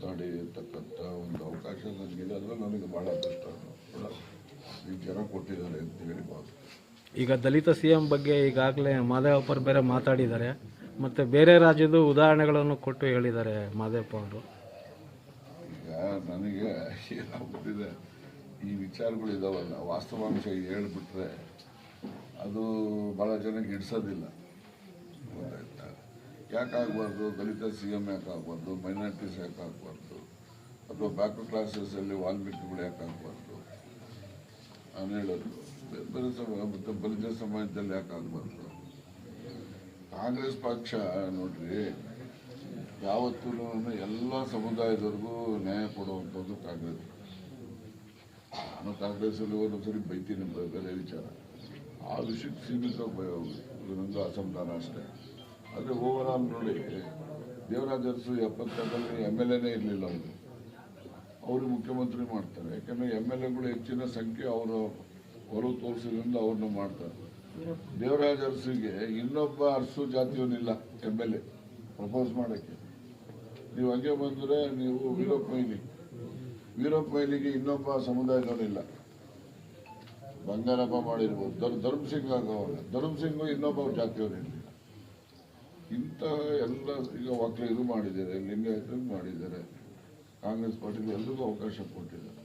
ಮಾತಾಡಿ ಅಂತಕ್ಕಂಥ ಒಂದು ಅವಕಾಶ ನನಗಿದೆ. ಅದರಲ್ಲಿ ನನಗೆ ಭಾಳ ಅದೃಷ್ಟ ಕೂಡ ಈ ಜನ ಕೊಟ್ಟಿದ್ದಾರೆ ಅಂತ ಹೇಳಿ ಭಾವಿಸ್ತೀನಿ. ಈಗ ದಲಿತ CM ಬಗ್ಗೆ ಈಗಾಗಲೇ ಮಾದೇವಪ್ಪರು ಬೇರೆ ಮಾತಾಡಿದ್ದಾರೆ, ಮತ್ತು ಬೇರೆ ರಾಜ್ಯದ ಉದಾಹರಣೆಗಳನ್ನು ಕೊಟ್ಟು ಹೇಳಿದ್ದಾರೆ ಮಾದೇವಪ್ಪ ಅವರು. ಈಗ ನನಗೆ ಏನಾಗ್ಬಿಟ್ಟಿದೆ, ಈ ವಿಚಾರಗಳಿದಾವಲ್ಲ, ವಾಸ್ತವಾಂಶ ಹೇಳ್ಬಿಟ್ರೆ ಅದು ಭಾಳ ಜನಕ್ಕೆ ಹಿಡಿಸೋದಿಲ್ಲ. ಗೊತ್ತಾಯ್ತಾ? ಯಾಕಾಗಬಾರ್ದು? ದಲಿತ CM ಯಾಕಾಗಬಾರ್ದು? ಮೈನಾರಿಟೀಸ್ ಯಾಕಾಗಬಾರ್ದು? ಅಥವಾ ಬ್ಯಾಕ್ವರ್ಡ್ ಕ್ಲಾಸಸ್ಸಲ್ಲಿ ವಾಲ್ಮೀಕಿಗಳು ಯಾಕಾಗಬಾರ್ದು ನಾನು ಹೇಳೋದು. ಬೇರೆ ಮತ್ತು ಬಲಿತ ಸಮಾಜದಲ್ಲಿ ಯಾಕಾಗಬಾರ್ದು? ಕಾಂಗ್ರೆಸ್ ಪಕ್ಷ ನೋಡ್ರಿ, ಯಾವತ್ತೂ ಎಲ್ಲ ಸಮುದಾಯದವ್ರಿಗೂ ನ್ಯಾಯ ಕೊಡುವಂಥದ್ದು ಕಾಂಗ್ರೆಸ್. ನಾನು ಕಾಂಗ್ರೆಸ್ಸಲ್ಲಿ ಒಂದೊಂದ್ಸರಿ ಬೈತೀನಿ, ಬೇರೆ ವಿಚಾರ ಆ ವಿಷಯಕ್ಕೆ ಸೀಮಿತವಾಗಿ ನಂದು ಅಸಮಾಧಾನ ಅಷ್ಟೇ. ಆದರೆ ಓವರಾಲ್ ನೋಡಿ, ದೇವರಾಜ ಅರಸು 72ರಲ್ಲಿ MLA ಇರಲಿಲ್ಲ. ಅವರು ಮುಖ್ಯಮಂತ್ರಿ ಮಾಡ್ತಾರೆ. ಯಾಕಂದರೆ MLAಗಳು ಹೆಚ್ಚಿನ ಸಂಖ್ಯೆ ಅವರು ಒಲವು ತೋರಿಸಿದ್ರಿಂದ ಅವ್ರನ್ನ ಮಾಡ್ತಾರೆ. ದೇವರಾಜ ಅರಸುಗೆ ಇನ್ನೊಬ್ಬ ಅರಸು ಜಾತಿಯವನಿಲ್ಲ MLA ಪ್ರಪೋಸ್ ಮಾಡೋಕ್ಕೆ. ನೀವು ಹಂಗೆ ಬಂದರೆ ನೀವು ವೀರಪ್ಪ ಮೊಯ್ಲಿಗೆ ಇನ್ನೊಬ್ಬ ಸಮುದಾಯದವನಿಲ್ಲ. ಬಂಗಾರಪ್ಪ ಮಾಡಿರ್ಬೋದು, ಧರ್ಮಸಿಂಗ್ ಆಗವಾಗ ಧರ್ಮಸಿಂಗು ಇನ್ನೊಬ್ಬ ಜಾತಿಯವನಿಲ್ಲ. ಇಂಥ ಎಲ್ಲ ಈಗ ಒಕ್ಕಲಿಗರು ಮಾಡಿದ್ದಾರೆ, ಲಿಂಗಾಯತರು ಮಾಡಿದ್ದಾರೆ. ಕಾಂಗ್ರೆಸ್ ಪಾರ್ಟಿಗೆ ಎಲ್ರಿಗೂ ಅವಕಾಶ ಕೊಟ್ಟಿದ್ದರು.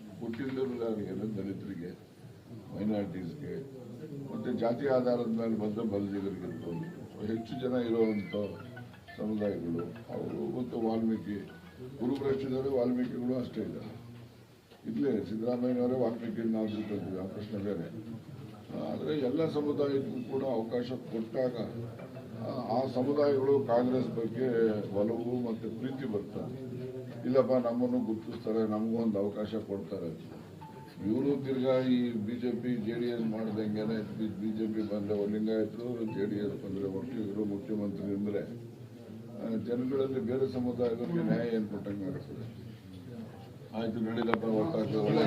ಯಾರಿಗೆ? ದಲಿತರಿಗೆ, ಮೈನಾರಿಟೀಸ್ಗೆ, ಮತ್ತು ಜಾತಿ ಆಧಾರದ ಮೇಲೆ ಬಂದ ಬಲಿಜಿಗರಿಗಿರ್ಬೋದು. ಹೆಚ್ಚು ಜನ ಇರುವಂಥ ಸಮುದಾಯಗಳು ಅವರು, ಮತ್ತು ವಾಲ್ಮೀಕಿ ಗುರುಭ್ರಷ್ಟಿದ್ದಾರೆ. ವಾಲ್ಮೀಕಿಗಳು ಅಷ್ಟೇ ಇದ್ದಾರೆ. ಇಲ್ಲೇ ಸಿದ್ದರಾಮಯ್ಯನವರೇ ವಾಲ್ಮೀಕಿ ನಾವು ತಿಳ್ಕೊಳ್ತೀವಿ, ಆ ಪ್ರಶ್ನೆ ಬೇರೆ. ಆದರೆ ಎಲ್ಲ ಸಮುದಾಯಕ್ಕೂ ಕೂಡ ಅವಕಾಶ ಕೊಟ್ಟಾಗ ಆ ಸಮುದಾಯಗಳು ಕಾಂಗ್ರೆಸ್ ಬಗ್ಗೆ ಒಲವು ಮತ್ತು ಪ್ರೀತಿ ಬರ್ತಾರೆ. ಇಲ್ಲಪ್ಪ ನಮ್ಮನ್ನು ಗುರುತಿಸ್ತಾರೆ, ನಮಗೂ ಒಂದು ಅವಕಾಶ ಕೊಡ್ತಾರೆ. ಇವರು ತಿರ್ಗಾ ಈ BJP JDS ಮಾಡ್ದಂಗೆ, BJP ಬಂದರೆ ಲಿಂಗಾಯತರು, JDS ಬಂದರೆ ಒಕ್ಕಲಿಗರು ಮುಖ್ಯಮಂತ್ರಿ ಅಂದರೆ ಜನಗಳಲ್ಲಿ ಬೇರೆ ಸಮುದಾಯದವರಿಗೆ ನ್ಯಾಯ ಏನು ಕೊಟ್ಟಂಗೆ ಆಗ್ತದೆ. ಆಯಿತು ನಡೀಲಪ್ಪ, ಒಟ್ಟಾಗ್ತದೆ, ಒಳ್ಳೆ